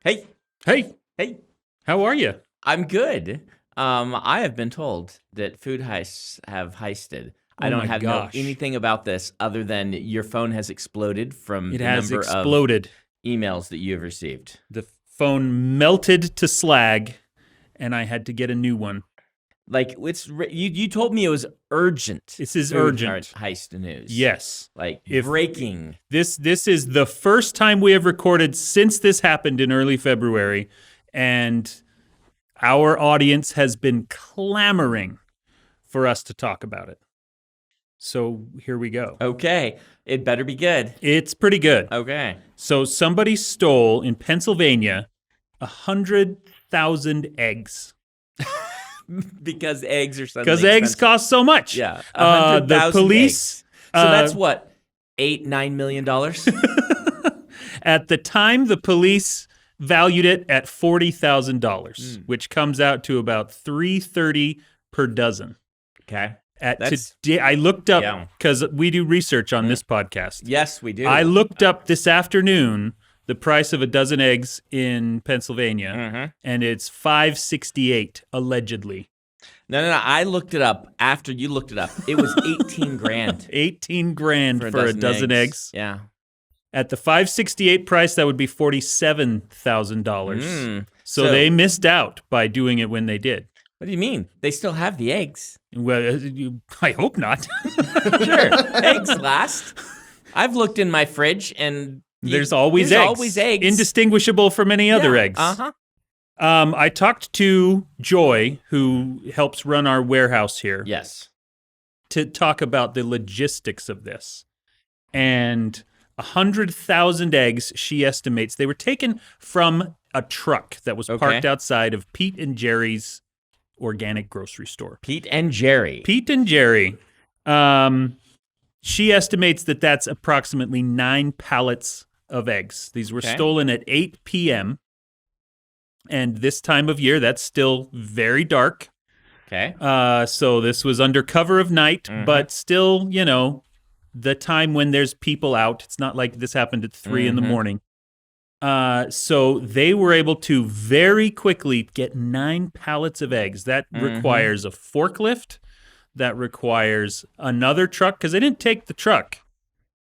Hey, Hey, hey, how are you? I'm good. I have been told that food heists have heisted. I Oh don't my have know gosh. anything about this other than your phone has exploded from It the has number of exploded. emails that you have received. The phone melted to slag, and I had to get a new one. Like you told me it was urgent. This is food urgent. heist news. Yes. Like If breaking. this is the first time we have recorded since this happened in early February, and our audience has been clamoring for us to talk about it. So here we go. Okay, it better be good. It's pretty good. Okay. So somebody stole in Pennsylvania 100,000 eggs. Because eggs are suddenly Because eggs expensive. cost so much. Yeah, The 100,000 police. eggs. So that's what, $8-9 million? At the time, the police valued it at $40,000, which comes out to about $330 per dozen. Okay. Today, I looked up because we do research on this podcast. Yes, we do. I looked up this afternoon the price of a dozen eggs in Pennsylvania, and it's $5.68 allegedly. No. I looked it up after you looked it up. It was 18 grand. 18 grand for a dozen eggs. Yeah. At the $5.68 price, that would be $47,000. So they missed out by doing it when they did. What do you mean? They still have the eggs. Well, I hope not. Sure. Eggs last. I've looked in my fridge and there's always eggs. Indistinguishable from any other eggs. Uh-huh. I talked to Joy, who helps run our warehouse here. Yes. To talk about the logistics of this. And 100,000 eggs, she estimates, they were taken from a truck that was parked outside of Pete and Jerry's organic grocery store. Pete and Jerry. She estimates that that's approximately 9 pallets of eggs. These were stolen at 8 p.m. And this time of year, that's still very dark. Okay. So this was under cover of night, but still, the time when there's people out. It's not like this happened at 3 in the morning. So they were able to very quickly get 9 pallets of eggs. That requires a forklift. That requires another truck, because they didn't take the truck.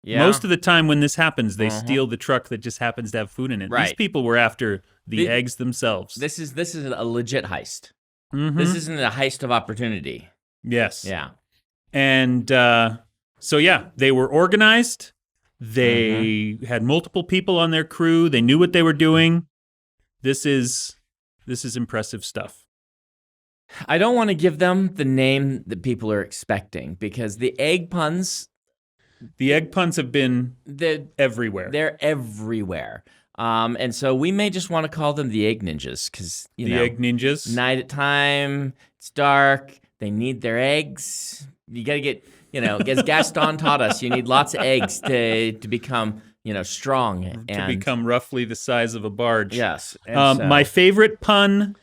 Yeah. Most of the time when this happens, they steal the truck that just happens to have food in it. Right. These people were after the eggs themselves. This is a legit heist. This isn't a heist of opportunity. Yes. Yeah. And they were organized. They had multiple people on their crew. They knew what they were doing. This is impressive stuff. I don't want to give them the name that people are expecting, because the egg puns have been everywhere. They're everywhere. And so we may just want to call them the Egg Ninjas, because Egg Ninjas. Night at time, it's dark, they need their eggs. You got to get, as Gaston taught us, you need lots of eggs to become, strong. And to become roughly the size of a barge. Yes. My favorite pun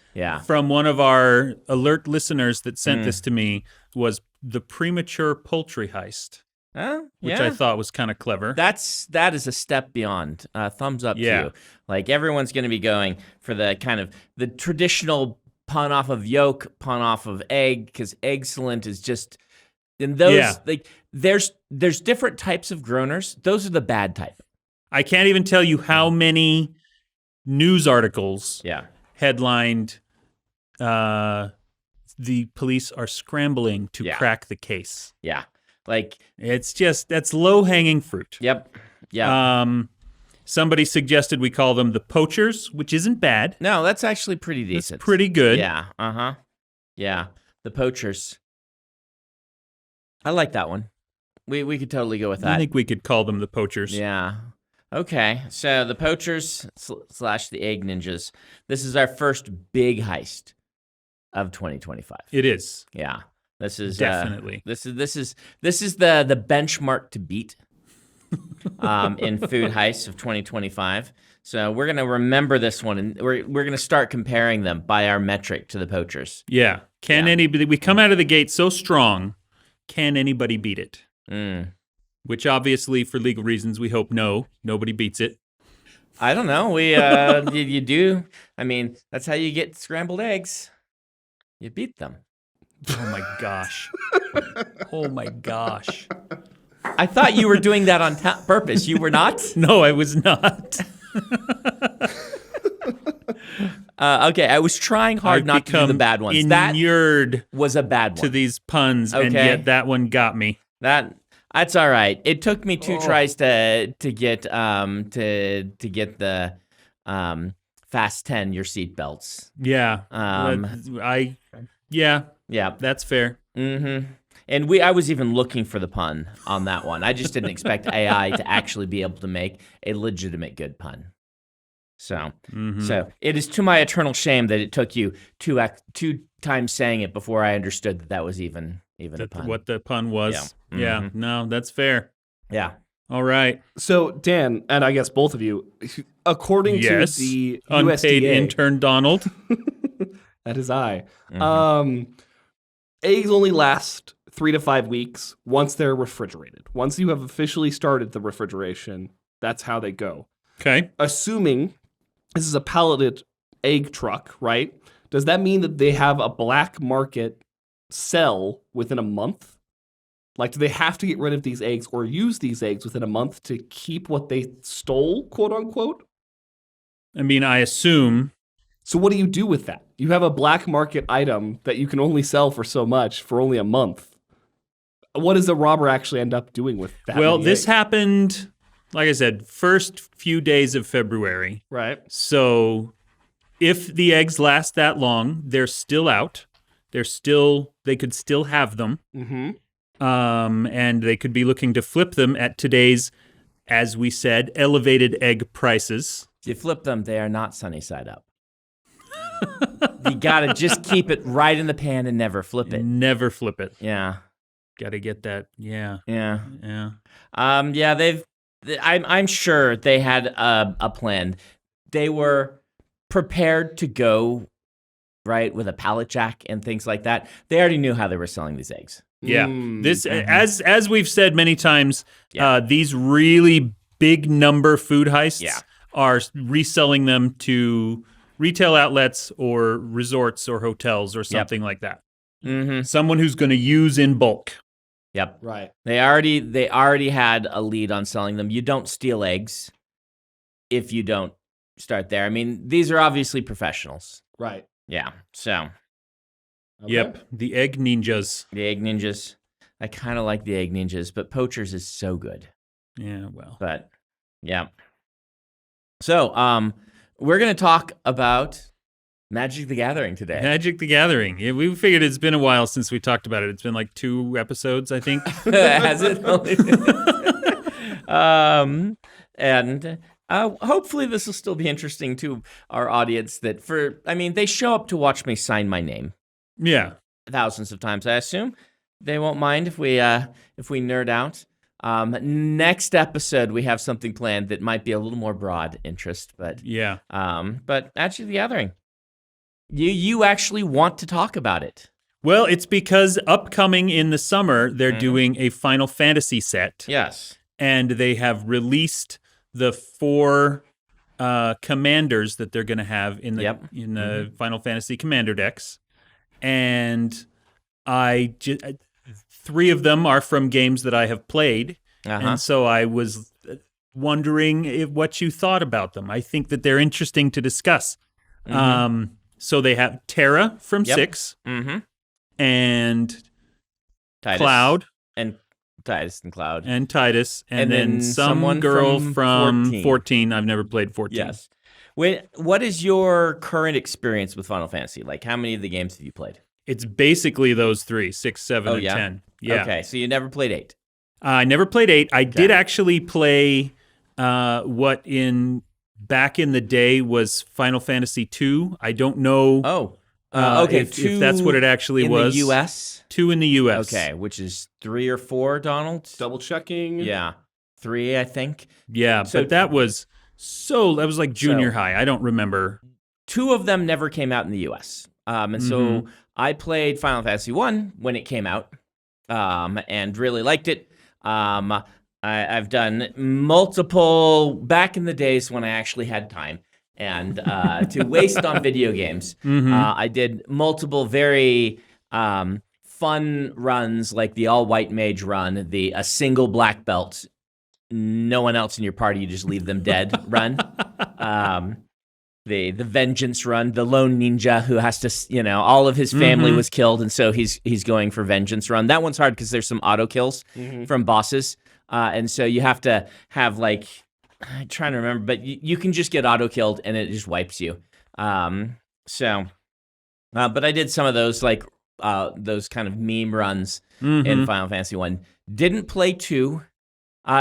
from one of our alert listeners that sent this to me was the premature poultry heist. Which I thought was kind of clever. That is a step beyond. Thumbs up to you. Like, everyone's going to be going for the kind of the traditional pun off of yolk, pun off of egg, because Egg-Cellent is just in those. Like, there's different types of groaners. Those are the bad type. I can't even tell you how many news articles headlined. The police are scrambling to crack the case. Yeah. Like, that's low-hanging fruit. Yep. Yeah. Somebody suggested we call them the poachers, which isn't bad. No, that's actually pretty decent. It's pretty good. Yeah. Yeah. The poachers. I like that one. We could totally go with that. I think we could call them the poachers. Yeah. Okay. So the poachers / the Egg Ninjas. This is our first big heist of 2025. It is. Yeah. This is definitely this is the benchmark to beat in food heists of 2025. So we're gonna remember this one, and we're gonna start comparing them by our metric to the poachers. Yeah. Can anybody? We come out of the gate so strong. Can anybody beat it? Which obviously, for legal reasons, we hope nobody beats it. I don't know. We you do. I mean, that's how you get scrambled eggs. You beat them. Oh my gosh. Oh my gosh. I thought you were doing that on purpose. You were not? No, I was not. Okay, I was trying hard not to do the bad ones. Inured that was a bad one. to these puns, and yet that one got me. That's all right. It took me 2 tries to get the fasten your seatbelts. Yeah. Yeah, that's fair. Mm-hmm. And I was even looking for the pun on that one. I just didn't expect AI to actually be able to make a legitimate good pun. So it is to my eternal shame that it took you 2 times saying it before I understood that was even a pun. What the pun was. Yeah. No, that's fair. Yeah. All right. So, Dan, and I guess both of you, according to the unpaid USDA, intern Donald. that is I. Eggs only last 3 to 5 weeks once they're refrigerated. Once you have officially started the refrigeration, that's how they go. Okay. Assuming this is a palleted egg truck, right? Does that mean that they have a black market sell within a month? Like, do they have to get rid of these eggs or use these eggs within a month to keep what they stole, quote unquote? I mean, I assume. So what do you do with that? You have a black market item that you can only sell for so much for only a month. What does the robber actually end up doing with that? Well, this happened, like I said, first few days of February. Right. So if the eggs last that long, they're still out. They could still have them. Mm-hmm. And they could be looking to flip them at today's, as we said, elevated egg prices. If you flip them, they are not sunny side up. You gotta just keep it right in the pan and never flip it. Never flip it. Yeah. Gotta get that. Yeah. Yeah. Yeah. I'm sure they had a plan. They were prepared to go, right, with a pallet jack and things like that. They already knew how they were selling these eggs. Yeah. This, as we've said many times, these really big number food heists are reselling them to retail outlets or resorts or hotels or something like that. Mm-hmm. Someone who's going to use in bulk. Yep. Right. They already had a lead on selling them. You don't steal eggs if you don't start there. I mean, these are obviously professionals. Right. Yeah. So. Okay. Yep. The egg ninjas. The egg ninjas. I kind of like the egg ninjas, but poachers is so good. Yeah, well. But yeah. So, we're going to talk about Magic the Gathering today. Magic the Gathering. Yeah, we figured it's been a while since we talked about it. It's been like 2 episodes, I think. Has it? And hopefully this will still be interesting to our audience they show up to watch me sign my name. Yeah. Thousands of times, I assume. They won't mind if we nerd out. Next episode, we have something planned that might be a little more broad interest, but yeah. But Magic the Gathering, you actually want to talk about it. Well, it's because upcoming in the summer, they're doing a Final Fantasy set. Yes. And they have released the 4 commanders that they're going to have in the Final Fantasy Commander decks. And 3 of them are from games that I have played. And so I was wondering what you thought about them. I think that they're interesting to discuss. So they have Terra from 6. And Titus. Cloud. And Titus and Cloud. And Titus. And then some girl from 14. I've never played 14. Yes. What is your current experience with Final Fantasy? Like, how many of the games have you played? It's basically those 3, 6, 7, and 10. Yeah. Okay, so you never played 8. I never played 8. I did actually play what back in the day was Final Fantasy 2. I don't know. Okay. If that's what it actually was. In the U.S.? 2 in the U.S. Okay, which is 3 or 4, Donald? Double checking. Yeah. 3, I think. Yeah, but that was like junior high. I don't remember. 2 of them never came out in the U.S. And so I played Final Fantasy 1 when it came out and really liked it. I've done multiple back in the days when I actually had time and to waste on video games. I did multiple very fun runs, like the all-white mage run, a single black belt, no one else in your party, you just leave them dead run. The vengeance run, the lone ninja who has to, all of his family was killed, and so he's going for vengeance run. That one's hard because there's some auto kills from bosses, and so you have to have I'm trying to remember, but you can just get auto killed and it just wipes you. But I did some of those those kind of meme runs in Final Fantasy 1. Didn't play 2.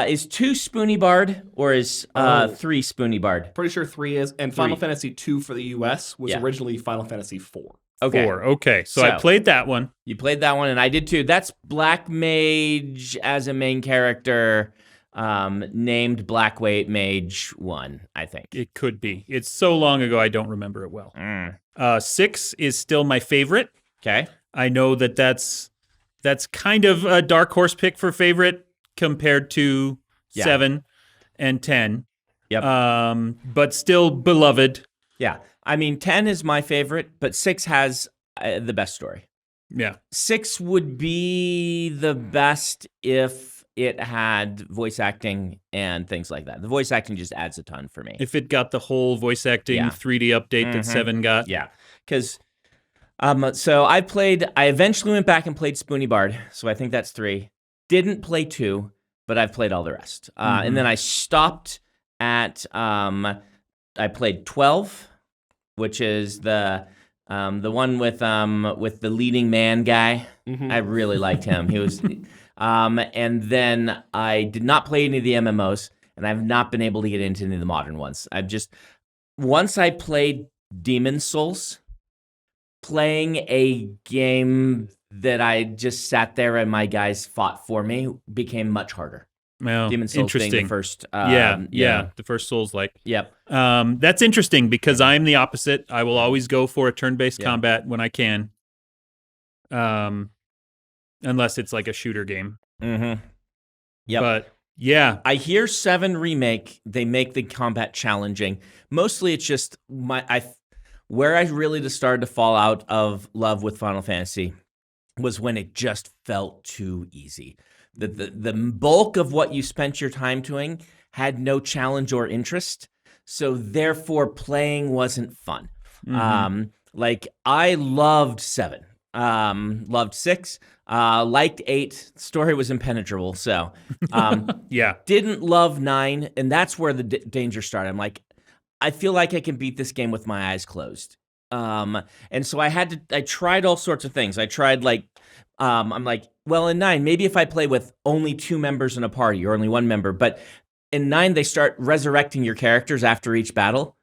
Is 2 Spoony Barred or is 3 Spoony Barred? Pretty sure 3 is. And Final Fantasy 2 for the US was originally Final Fantasy 4. Okay. 4. Okay. So I played that one. You played that one, and I did too. That's Black Mage as a main character, named Black Mage 1, I think. It could be. It's so long ago, I don't remember it well. 6 is still my favorite. Okay. I know that's kind of a dark horse pick for favorite compared to 7 and 10. Yep. But still beloved. Yeah. I mean, 10 is my favorite, but 6 has the best story. Yeah. 6 would be the best if it had voice acting and things like that. The voice acting just adds a ton for me. If it got the whole voice acting 3D update that 7 got. Yeah. Because so I eventually went back and played Spoony Bard, so I think that's 3. Didn't play 2, but I've played all the rest. And then I stopped at I played 12, which is the one with the leading man guy. I really liked him. He was and then I did not play any of the MMOs, and I've not been able to get into any of the modern ones. Once I played Demon's Souls, playing a game that I just sat there and my guys fought for me became much harder. Well, Demon's Souls being the first. The first Souls-like. Yep. That's interesting because I'm the opposite. I will always go for a turn-based combat when I can, unless it's like a shooter game. Yep. But yeah, I hear 7 Remake, they make the combat challenging. Mostly it's just where I really just started to fall out of love with Final Fantasy was when it just felt too easy. The bulk of what you spent your time doing had no challenge or interest, so therefore playing wasn't fun. I loved 7, loved 6, liked 8. Story was impenetrable, so didn't love 9, and that's where the danger started. I'm like, I feel like I can beat this game with my eyes closed. And so I tried all sorts of things. I tried I'm like, well, in 9, maybe if I play with only 2 members in a party or only 1 member, but in 9 they start resurrecting your characters after each battle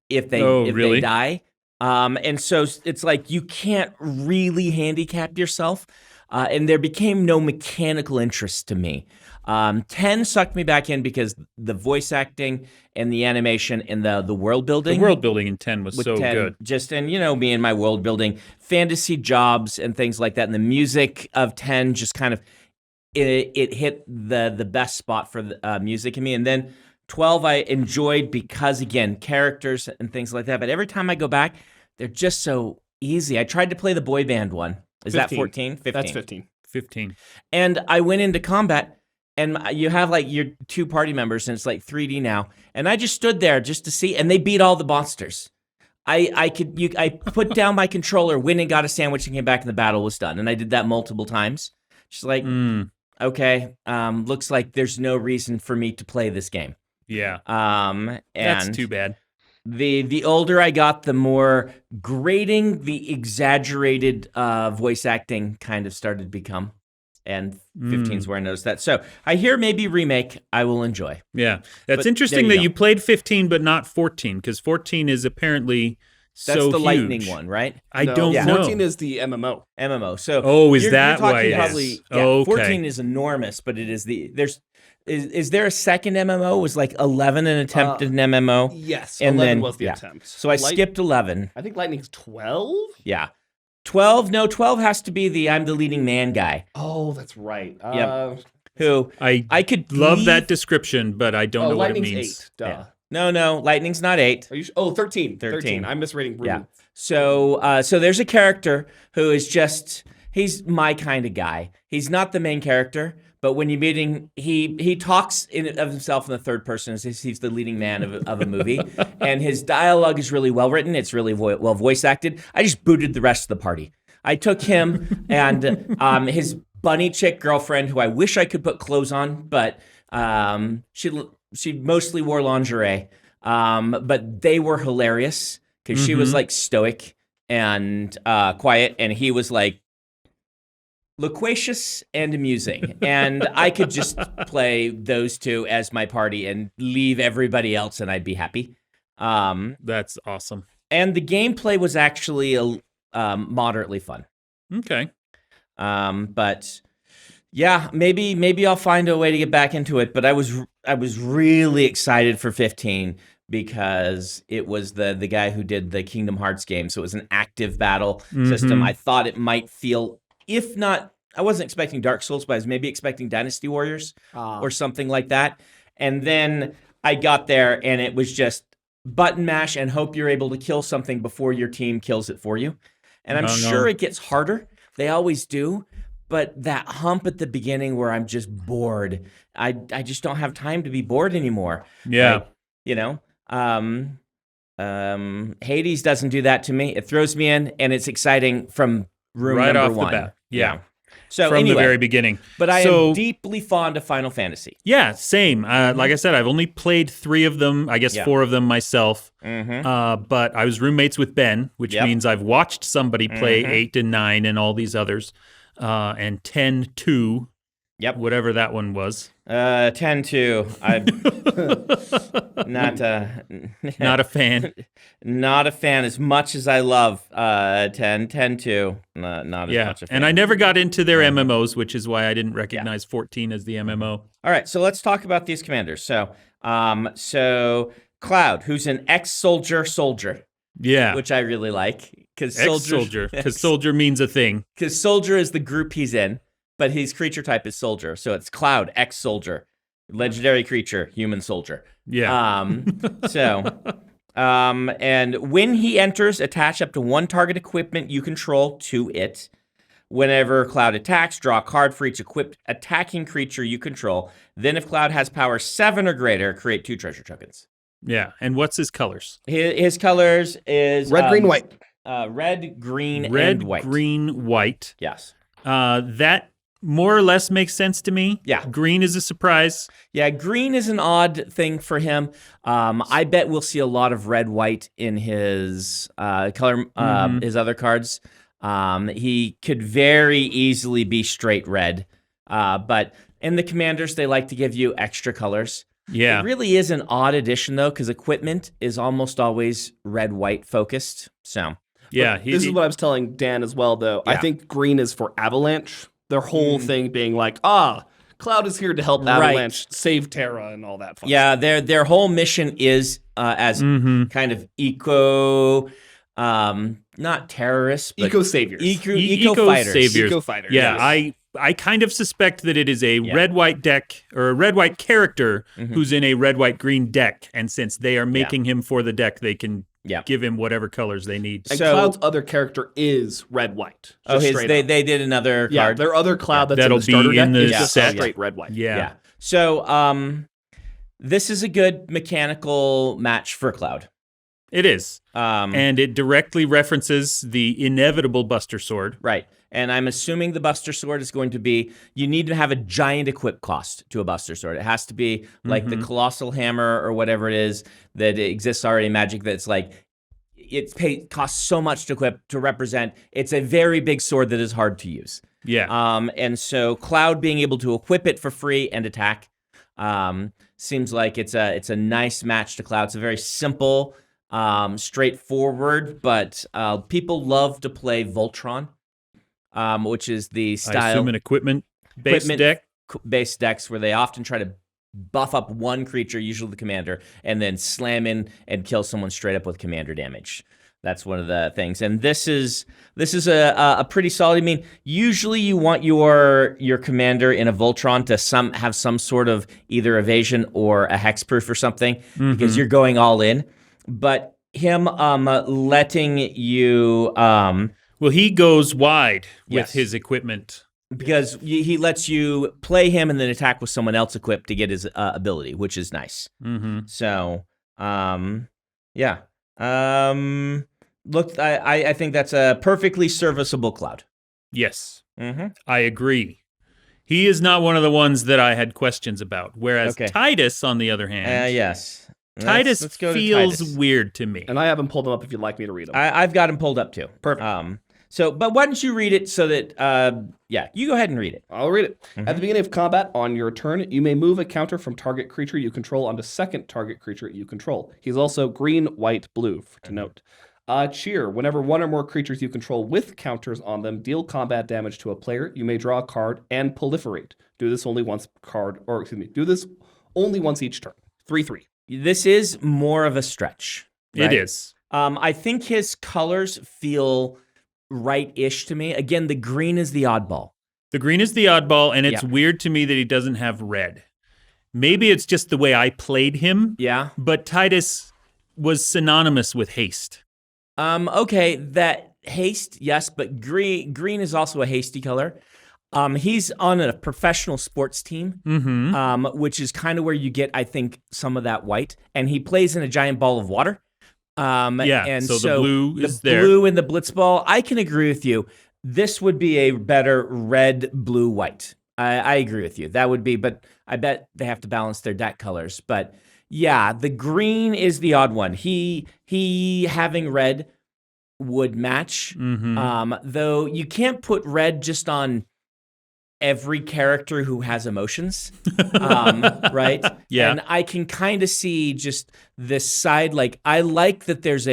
if they die. And so it's like you can't really handicap yourself. And there became no mechanical interest to me. 10 sucked me back in because the voice acting and the animation and the world building. The world building in 10 was so 10, good. Me and my world building, fantasy jobs and things like that. And the music of 10 just kind of, it hit the best spot for the music in me. And then 12 I enjoyed because, again, characters and things like that. But every time I go back, they're just so easy. I tried to play the boy band one. Is 15. That 14? 15. That's 15. 15. And I went into combat, and you have your 2 party members, and it's 3D now. And I just stood there just to see, and they beat all the monsters. I put down my controller, went and got a sandwich, and came back, and the battle was done. And I did that multiple times. Just okay, looks like there's no reason for me to play this game. Yeah. And that's too bad. The older I got, the more grating the exaggerated voice acting kind of started to become. And 15 is where I noticed that. So I hear maybe Remake I will enjoy. Yeah. That's interesting that you played 15 but not 14, because 14 is apparently That's so the huge. Lightning one, right? I don't know. 14 is the MMO. So is that you're why it probably, is? Okay. 14 is enormous, but it is is there a second MMO? Was 11 an attempted MMO? Yes, and 11 then was the attempt. So I skipped 11. I think Lightning's 12? Yeah. 12? No, 12 has to be I'm the leading man guy. Oh, that's right. Yep. who I could love leave- that description, but I don't know what it lightning's means. 8. Duh. Yeah. No, lightning's not 8. Are you 13. 13. I'm misreading. Yeah. So there's a character who is he's my kind of guy. He's not the main character, but when you meet him, he talks of himself in the third person as if he's the leading man of a movie, and his dialogue is really well written. It's really well voice acted. I just booted the rest of the party. I took him and his bunny chick girlfriend, who I wish I could put clothes on, but she mostly wore lingerie. But they were hilarious because she was like stoic and quiet, and he was like loquacious and amusing. And I could just play those two as my party and leave everybody else, and I'd be happy. That's awesome. And the gameplay was actually moderately fun. Okay. But yeah, maybe I'll find a way to get back into it. But I was really excited for 15 because it was the guy who did the Kingdom Hearts game, so it was an active battle system. I thought it might feel, if not, I wasn't expecting Dark Souls, but I was maybe expecting Dynasty Warriors or something like that. And then I got there, and it was just button mash and hope you're able to kill something before your team kills it for you. And I'm sure it gets harder. They always do. But that hump at the beginning where I'm just bored, I just don't have time to be bored anymore. Yeah. Hades doesn't do that to me. It throws me in, and it's exciting from room right number off one. the bat. Yeah. So from anyway, the very beginning. But I am deeply fond of Final Fantasy. Yeah, same. Like I said, I've only played 3 of them, I guess 4 of them myself. But I was roommates with Ben, which means I've watched somebody play 8 and 9 and all these others. And 10-2. Yep. Whatever that one was. 10-2. I'm not a fan. Not a fan as much as I love 10-2. Not as much a fan. And I never got into their MMOs, which is why I didn't recognize 14 as the MMO. All right, so let's talk about these commanders. So Cloud, who's an ex-soldier. Yeah. Which I really like. Ex-soldier, because soldier means a thing. Because soldier is the group he's in, but his creature type is soldier. So it's Cloud, ex-soldier. Legendary creature, human soldier. Yeah. And when he enters, attach up to 1 target equipment you control to it. Whenever Cloud attacks, draw a card for each equipped attacking creature you control. Then if Cloud has power 7 or greater, create 2 treasure tokens. Yeah, and what's his colors? His colors is... red, green, white. Red, green, red, and white. Green, white. Yes. That more or less makes sense to me. Yeah. Green is a surprise. Yeah, green is an odd thing for him. I bet we'll see a lot of red, white in his color, his other cards. He could very easily be straight red. But in the commanders, they like to give you extra colors. Yeah. It really is an odd addition, though, because equipment is almost always red-white focused. So, yeah. This is what I was telling Dan as well, though. Yeah. I think green is for Avalanche. Their whole thing being like, Cloud is here to help Avalanche save Terra and all that fun stuff. Their whole mission is as kind of not terrorists, but eco-saviors. Eco-fighters. Eco-fighters. Yeah, I kind of suspect that it is a red-white deck or a red-white character who's in a red-white-green deck. And since they are making him for the deck, they can give him whatever colors they need. And Cloud's other character is red-white. They did another card. Yeah, their other Cloud that's that'll in the starter be in deck the is just set. straight red-white. Yeah. So this is a good mechanical match for Cloud. It is. And it directly references the inevitable Buster Sword. Right. And I'm assuming the Buster Sword is going to be, you need to have a giant equip cost to a Buster Sword. It has to be like the Colossal Hammer or whatever it is that exists already in Magic, that's like, costs so much to equip to represent, it's a very big sword that is hard to use. Yeah. And so Cloud being able to equip it for free and attack seems like it's a nice match to Cloud. It's a very simple, straightforward, but people love to play Voltron, which is the style. I assume an equipment-based deck? Based decks where they often try to buff up one creature, usually the commander, and then slam in and kill someone straight up with commander damage. That's one of the things, and this is a pretty solid. I mean, usually you want your commander in a Voltron to have some sort of either evasion or a hexproof or something because you're going all in. But him letting you well, he goes wide with his equipment because he lets you play him and then attack with someone else equipped to get his ability, which is nice. So yeah. Look, I think that's a perfectly serviceable Cloud. Yes, I agree. He is not one of the ones that I had questions about. Whereas Titus, on the other hand, yes, Titus feels weird to me. And I have him pulled up if you'd like me to read him. I've got him pulled up too. Perfect. But why don't you read it so that, you go ahead and read it. I'll read it. At the beginning of combat, on your turn, you may move a counter from target creature you control onto second target creature you control. He's also green, white, blue, to note. Cheer. Whenever one or more creatures you control with counters on them deal combat damage to a player, you may draw a card and proliferate. Do this only once each turn. 3/3. This is more of a stretch. Right? It is. I think his colors feel right-ish to me. Again, the green is the oddball. The green is the oddball, and it's weird to me that he doesn't have red. Maybe it's just the way I played him. Yeah. But Titus was synonymous with haste. Okay, that haste, yes, but green is also a hasty color. He's on a professional sports team, which is kind of where you get, I think, some of that white. And he plays in a giant ball of water. And so the blue is there. The blue in the Blitzball, I can agree with you. This would be a better red, blue, white. I agree with you. That would be, but I bet they have to balance their deck colors. But yeah, the green is the odd one. He having red would match. Though you can't put red just on every character who has emotions, right? Yeah. And I can kind of see just this side. Like, I like that there's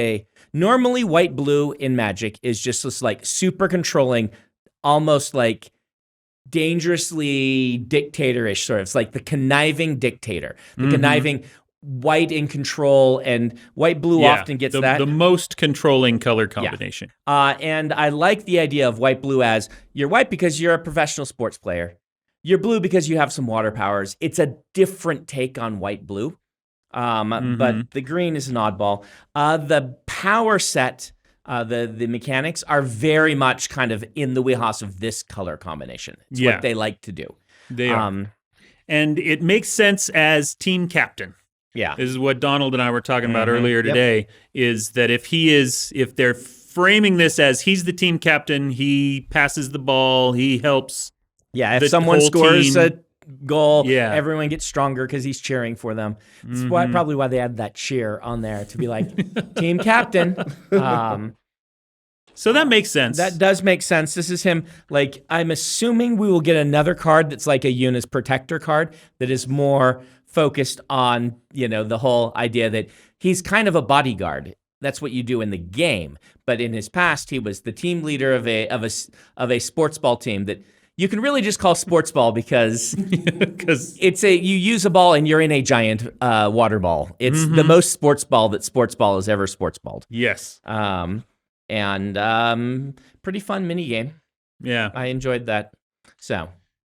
normally white-blue in Magic is just this like super controlling, almost like dangerously dictatorish sort of. It's like the conniving dictator, the conniving white in control, and white-blue often gets the most controlling color combination. And I like the idea of white-blue as you're white because you're a professional sports player. You're blue because you have some water powers. It's a different take on white-blue. But the green is an oddball. The power set, the mechanics are very much kind of in the wheelhouse of this color combination. It's what they like to do. They are. And it makes sense as team captain. Yeah. This is what Donald and I were talking about earlier today, is that if they're framing this as he's the team captain, he passes the ball, he helps. Yeah, if someone scores a goal, Yeah. everyone gets stronger because he's cheering for them. That's probably why they added that cheer on there to be like, team captain. So that makes sense. That does make sense. This is him. Like, I'm assuming we will get another card that's like a Eunice Protector card that is more focused on, you know, the whole idea that he's kind of a bodyguard. That's what you do in the game. But in his past, he was the team leader of a sports ball team that you can really just call sports ball because it's you use a ball and you're in a giant water ball. It's the most sports ball that sports ball has ever sports balled. Yes. And pretty fun mini game. Yeah. I enjoyed that. So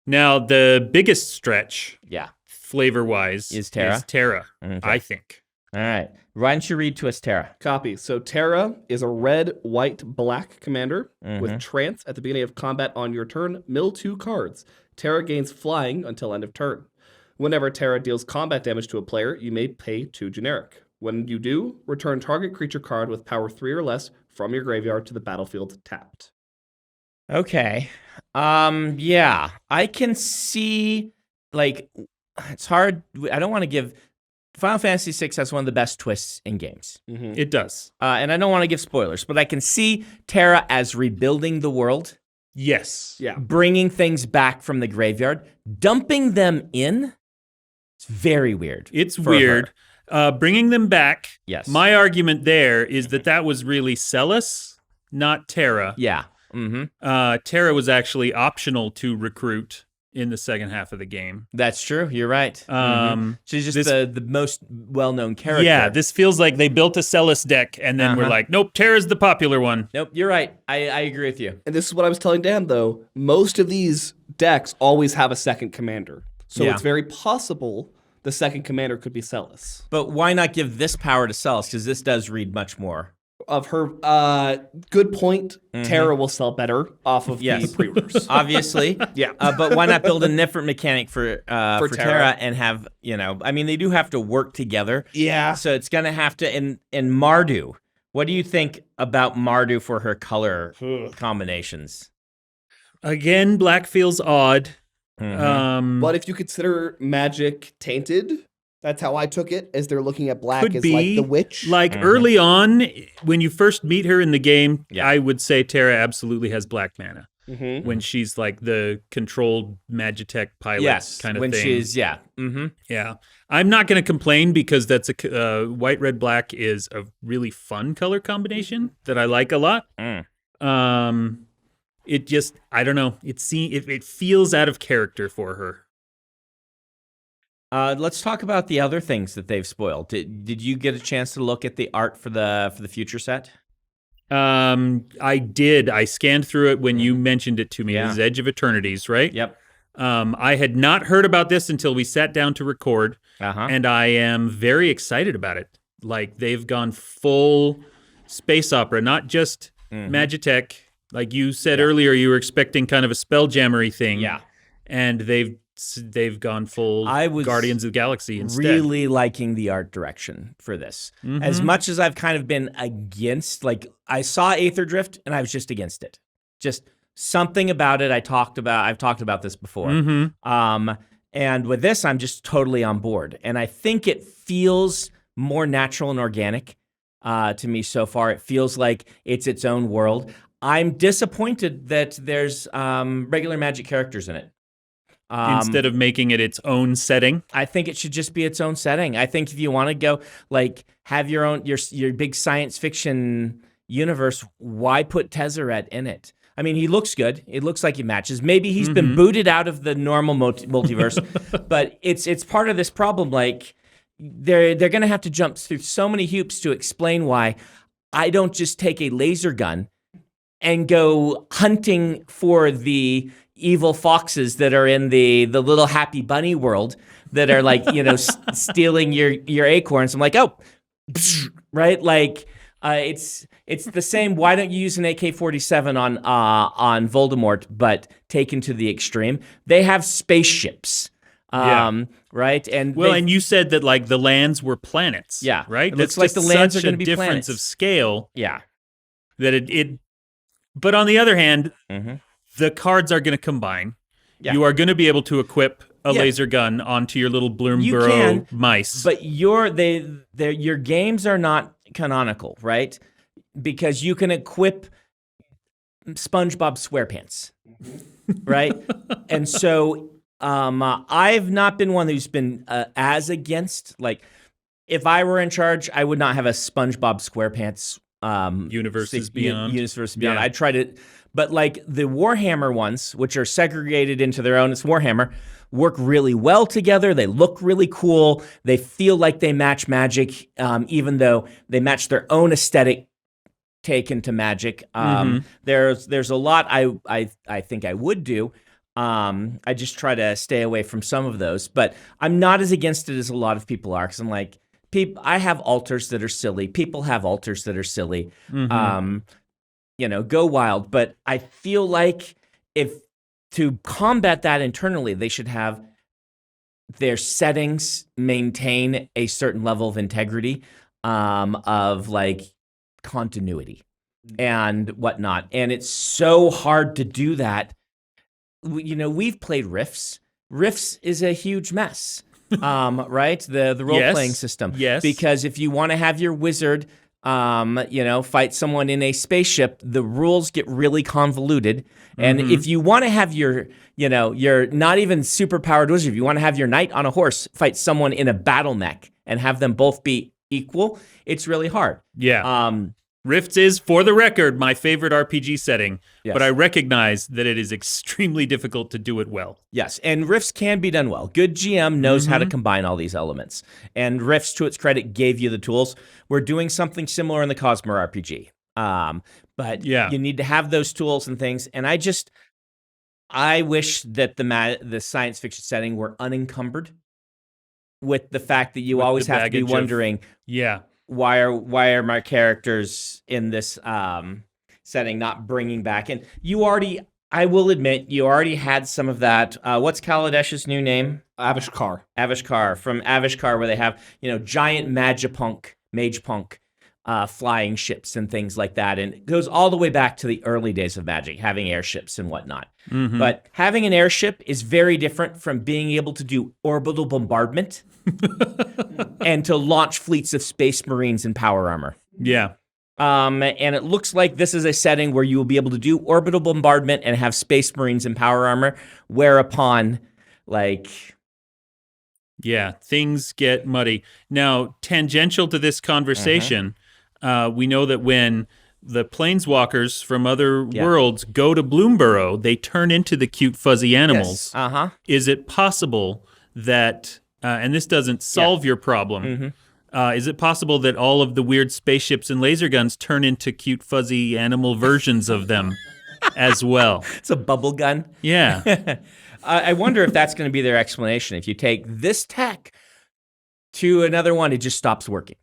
now the biggest stretch, flavor-wise, is Terra. Okay. I think. All right. Why don't you read to us, Terra? Copy. So Terra is a red, white, black commander with trance. At the beginning of combat on your turn, mill 2 cards. Terra gains flying until end of turn. Whenever Terra deals combat damage to a player, you may pay 2 generic. When you do, return target creature card with power 3 or less from your graveyard to the battlefield tapped. Okay. Yeah. I can see, like, it's hard. I don't want to give... Final Fantasy VI has one of the best twists in games. It does. And I don't want to give spoilers, but I can see Terra as rebuilding the world. Yes. Yeah. Bringing things back from the graveyard. Dumping them in. It's very weird. It's weird. Bringing them back. Yes. My argument there is that was really Celis, not Terra. Yeah. Terra was actually optional to recruit in the second half of the game. That's true. You're right. She's just the most well-known character. Yeah, this feels like they built a Celis deck, and then we're like, nope, Terra's the popular one. Nope, you're right. I agree with you. And this is what I was telling Dan, though. Most of these decks always have a second commander. So it's very possible the second commander could be Celis. But why not give this power to Celis? Because this does read much more. Of her, good point. Terra will sell better off of the pre-orders. Obviously. Yeah. But why not build a different mechanic for Terra and have, I mean, they do have to work together. Yeah. So it's going to have to, in Mardu, what do you think about Mardu for her color combinations? Again, black feels odd. But if you consider magic tainted, that's how I took it, as they're looking at black as like the witch. Like early on, when you first meet her in the game, I would say Terra absolutely has black mana. When she's like the controlled Magitech pilot kind of when thing. She's, yeah. I'm not going to complain because that's white, red, black is a really fun color combination that I like a lot. It just, I don't know. It feels out of character for her. Let's talk about the other things that they've spoiled. Did you get a chance to look at the art for the future set? I did. I scanned through it when you mentioned it to me. It was Edge of Eternities, right? Yep. I had not heard about this until we sat down to record, and I am very excited about it. Like, they've gone full space opera, not just Magitech. Like you said earlier, you were expecting kind of a Spelljammery thing. Yeah. And they've gone full Guardians of the Galaxy instead. Really liking the art direction for this. As much as I've kind of been against, like, I saw Aether Drift and I was just against it. Just something about it I've talked about this before. And with this, I'm just totally on board. And I think it feels more natural and organic to me so far. It feels like it's its own world. I'm disappointed that there's regular Magic characters in it. Instead of making it its own setting. I think it should just be its own setting. I think if you want to go, like, have your own, your big science fiction universe, why put Tezzeret in it? I mean, he looks good. It looks like he matches. Maybe he's been booted out of the normal multiverse, but it's part of this problem. Like, they're going to have to jump through so many hoops to explain why I don't just take a laser gun and go hunting for the evil foxes that are in the little happy bunny world that are, like, stealing your acorns. I'm like, oh, right? Like, it's the same. Why don't you use an AK-47 on Voldemort, but taken to the extreme? They have spaceships. Right? And you said that, like, the lands were planets. Yeah. Right? It looks like the lands are going to be difference planets. of scale. Yeah. That but on the other hand, the cards are going to combine. Yeah. You are going to be able to equip a laser gun onto your little Bloomborough mice. But your games are not canonical, right? Because you can equip SpongeBob SquarePants, right? And so I've not been one who's been as against. Like, if I were in charge, I would not have a SpongeBob SquarePants Universes Beyond. Yeah. I tried it, but like the Warhammer ones, which are segregated into their own, it's Warhammer, work really well together. They look really cool. They feel like they match Magic, even though they match their own aesthetic taken to Magic. There's a lot I think I would do. I just try to stay away from some of those, but I'm not as against it as a lot of people are, because I'm like, I have altars that are silly. People have altars that are silly. Go wild. But I feel like if to combat that internally, they should have their settings maintain a certain level of integrity, of like continuity and whatnot. And it's so hard to do that. We've played Rifts. Rifts is a huge mess. Right? The role-playing system. Yes. Because if you want to have your wizard, fight someone in a spaceship, the rules get really convoluted. And if you want to have your not even super-powered wizard, if you want to have your knight on a horse fight someone in a battle mech and have them both be equal, it's really hard. Yeah. Rifts is, for the record, my favorite RPG setting, Yes. but I recognize that it is extremely difficult to do it well. Yes, and Rifts can be done well. Good GM knows how to combine all these elements. And Rifts, to its credit, gave you the tools. We're doing something similar in the Cosmo RPG. But you need to have those tools and things. And I wish that the science fiction setting were unencumbered with the fact that you always have to be wondering, why are my characters in this setting not bringing back? And I will admit, you already had some of that. What's Kaladesh's new name? Avishkar. Avishkar, from Avishkar, where they have, giant mage punk flying ships and things like that. And it goes all the way back to the early days of Magic, having airships and whatnot. But having an airship is very different from being able to do orbital bombardment and to launch fleets of space marines in power armor. Yeah. And it looks like this is a setting where you will be able to do orbital bombardment and have space marines in power armor, whereupon, things get muddy. Now, tangential to this conversation, we know that when the planeswalkers from other worlds go to Bloomborough, they turn into the cute fuzzy animals. Yes. Is it possible that, and this doesn't solve your problem, is it possible that all of the weird spaceships and laser guns turn into cute fuzzy animal versions of them as well? It's a bubble gun. Yeah. I wonder if that's going to be their explanation. If you take this tech to another one, it just stops working,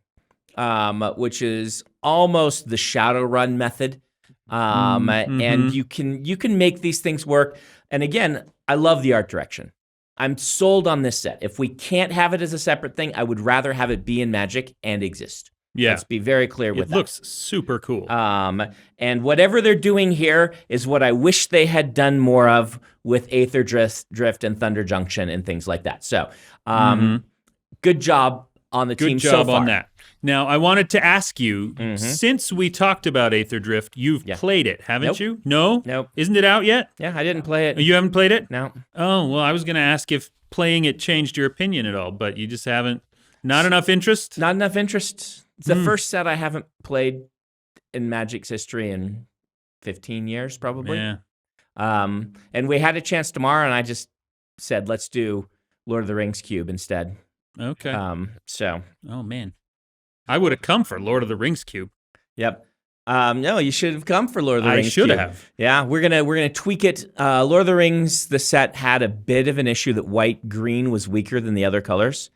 which is almost the Shadowrun method. And you can make these things work. And again, I love the art direction. I'm sold on this set. If we can't have it as a separate thing, I would rather have it be in Magic and exist. Yeah. Let's be very clear with that. It looks super cool. And whatever they're doing here is what I wish they had done more of with Aether Drift and Thunder Junction and things like that. So, good job on the team so far. Good job on that. Now, I wanted to ask you, since we talked about Aether Drift, you've played it, haven't you? No? Nope. Isn't it out yet? Yeah, I didn't play it. You haven't played it? No. Oh, well, I was going to ask if playing it changed your opinion at all, but you just haven't. Not enough interest? Not enough interest. It's the first set I haven't played in Magic's history in 15 years, probably. Yeah. And we had a chance tomorrow, and I just said, let's do Lord of the Rings Cube instead. Okay. Oh, man. I would have come for Lord of the Rings Cube. Yep. No, you should have come for Lord of the Rings. I should Cube. have. Yeah, we're gonna tweak it. Lord of the Rings, the set had a bit of an issue that white green was weaker than the other colors.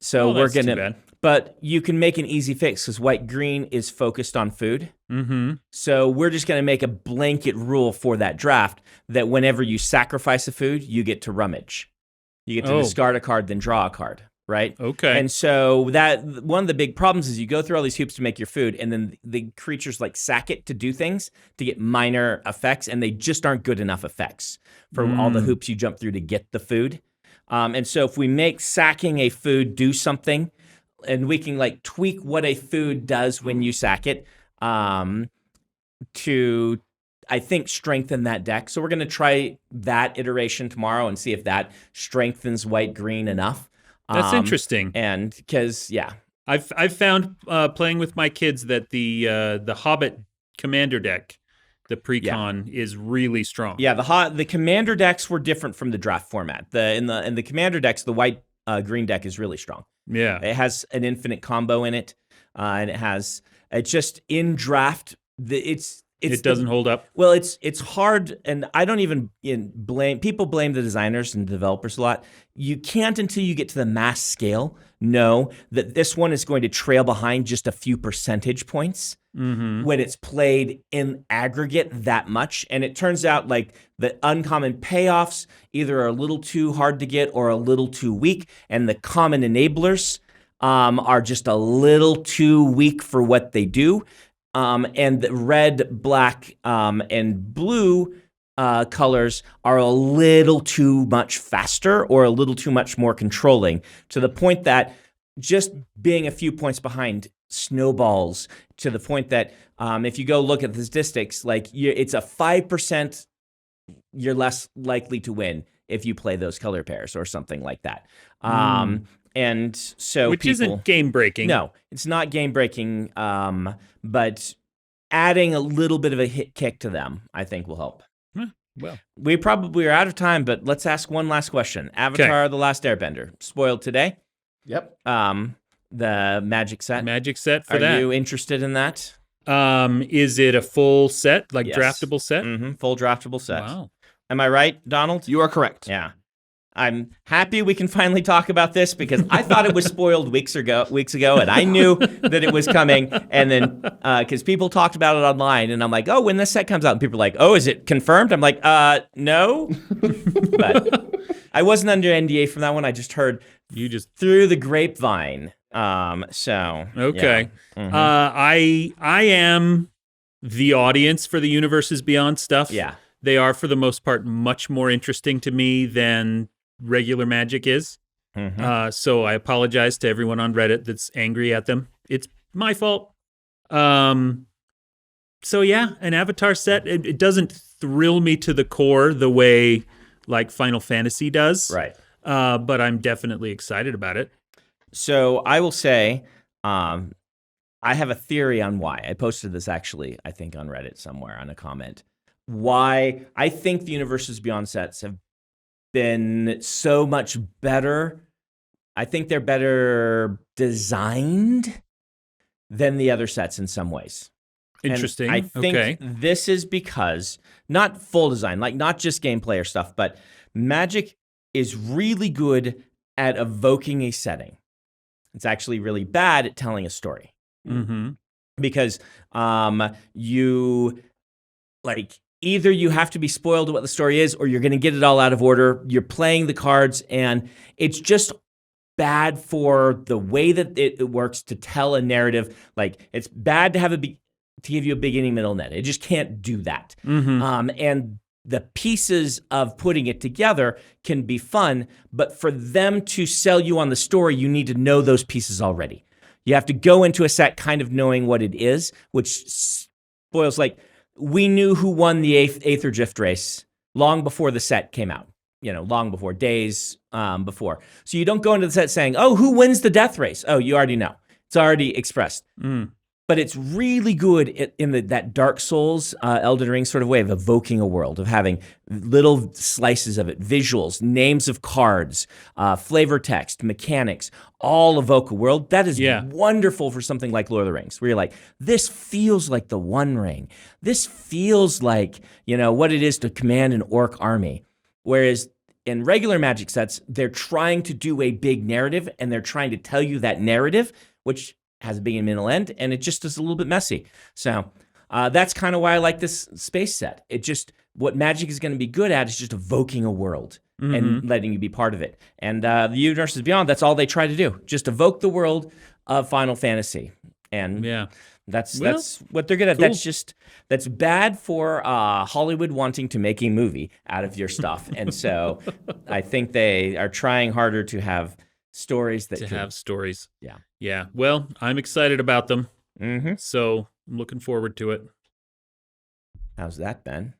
So we're that's too gonna. bad. But you can make an easy fix because white green is focused on food. So we're just gonna make a blanket rule for that draft that whenever you sacrifice a food, you get to rummage. You get to discard a card, then draw a card. Right? Okay. And so that one of the big problems is you go through all these hoops to make your food, and then the creatures sack it to do things to get minor effects, and they just aren't good enough effects for all the hoops you jump through to get the food. And so if we make sacking a food do something, and we can tweak what a food does when you sack it, to I think strengthen that deck. So we're going to try that iteration tomorrow and see if that strengthens white green enough. That's interesting. And because, I've found playing with my kids that the Hobbit commander deck, the precon, is really strong. Yeah, the commander decks were different from the draft format. In the commander decks, the white green deck is really strong. Yeah, it has an infinite combo in it, and it's just in draft. It doesn't hold up. Well, it's hard, and I don't even blame people. Blame the designers and developers a lot. You can't until you get to the mass scale know that this one is going to trail behind just a few percentage points when it's played in aggregate that much. And it turns out the uncommon payoffs either are a little too hard to get or a little too weak, and the common enablers are just a little too weak for what they do. And the red, black, and blue colors are a little too much faster or a little too much more controlling, to the point that just being a few points behind snowballs to the point that if you go look at the statistics, it's a 5% you're less likely to win if you play those color pairs or something like that. And so which isn't game breaking. No, it's not game breaking. But adding a little bit of a hit kick to them, I think will help. Well, we probably are out of time, but let's ask one last question. Avatar: The Last Airbender, spoiled today. Yep. The magic set. Magic set for Are that. you interested in that? Is it a full set, like Yes. draftable set? Full draftable set. Wow. Am I right, Donald? You are correct. Yeah. I'm happy we can finally talk about this because I thought it was spoiled weeks ago, and I knew that it was coming. And then because people talked about it online, and I'm like, oh, when this set comes out, and people are like, oh, is it confirmed? I'm like, no. But I wasn't under NDA from that one. I just heard through the grapevine. So okay. Yeah. I am the audience for the Universes Beyond stuff. Yeah. They are, for the most part, much more interesting to me than regular Magic is. So I apologize to everyone on Reddit that's angry at them. It's my fault. So yeah, an Avatar set, it doesn't thrill me to the core the way like Final Fantasy does. Right. But I'm definitely excited about it. So I will say, I have a theory on why. I posted this actually, I think, on Reddit somewhere on a comment. Why I think the Universes Beyond sets have been so much better. I think they're better designed than the other sets in some ways. Interesting. And I think this is because, not full design, like not just gameplay or stuff, but Magic is really good at evoking a setting. It's actually really bad at telling a story. Because you, like, either you have to be spoiled what the story is or you're going to get it all out of order. You're playing the cards, and it's just bad for the way that it works to tell a narrative. Like, it's bad to have to give you a beginning, middle, and end. It just can't do that. And the pieces of putting it together can be fun, but for them to sell you on the story, you need to know those pieces already. You have to go into a set kind of knowing what it is, which spoils, like, we knew who won the Aether Drift race long before the set came out, long before, days before. So you don't go into the set saying, oh, who wins the death race? Oh, you already know. It's already expressed. But it's really good in that Dark Souls, Elden Ring sort of way of evoking a world, of having little slices of it, visuals, names of cards, flavor text, mechanics, all evoke a world. That is wonderful for something like Lord of the Rings, where you're like, this feels like the One Ring. This feels like, what it is to command an orc army. Whereas in regular Magic sets, they're trying to do a big narrative, and they're trying to tell you that narrative, which has a beginning, middle, end, and it just is a little bit messy. So that's kind of why I like this space set. What Magic is going to be good at is just evoking a world and letting you be part of it. And the Universes Beyond, that's all they try to do. Just evoke the world of Final Fantasy. And that's what they're good at. Cool. That's bad for Hollywood wanting to make a movie out of your stuff. And so I think they are trying harder to have stories that have stories. Yeah. Well, I'm excited about them. So I'm looking forward to it. How's that, Ben?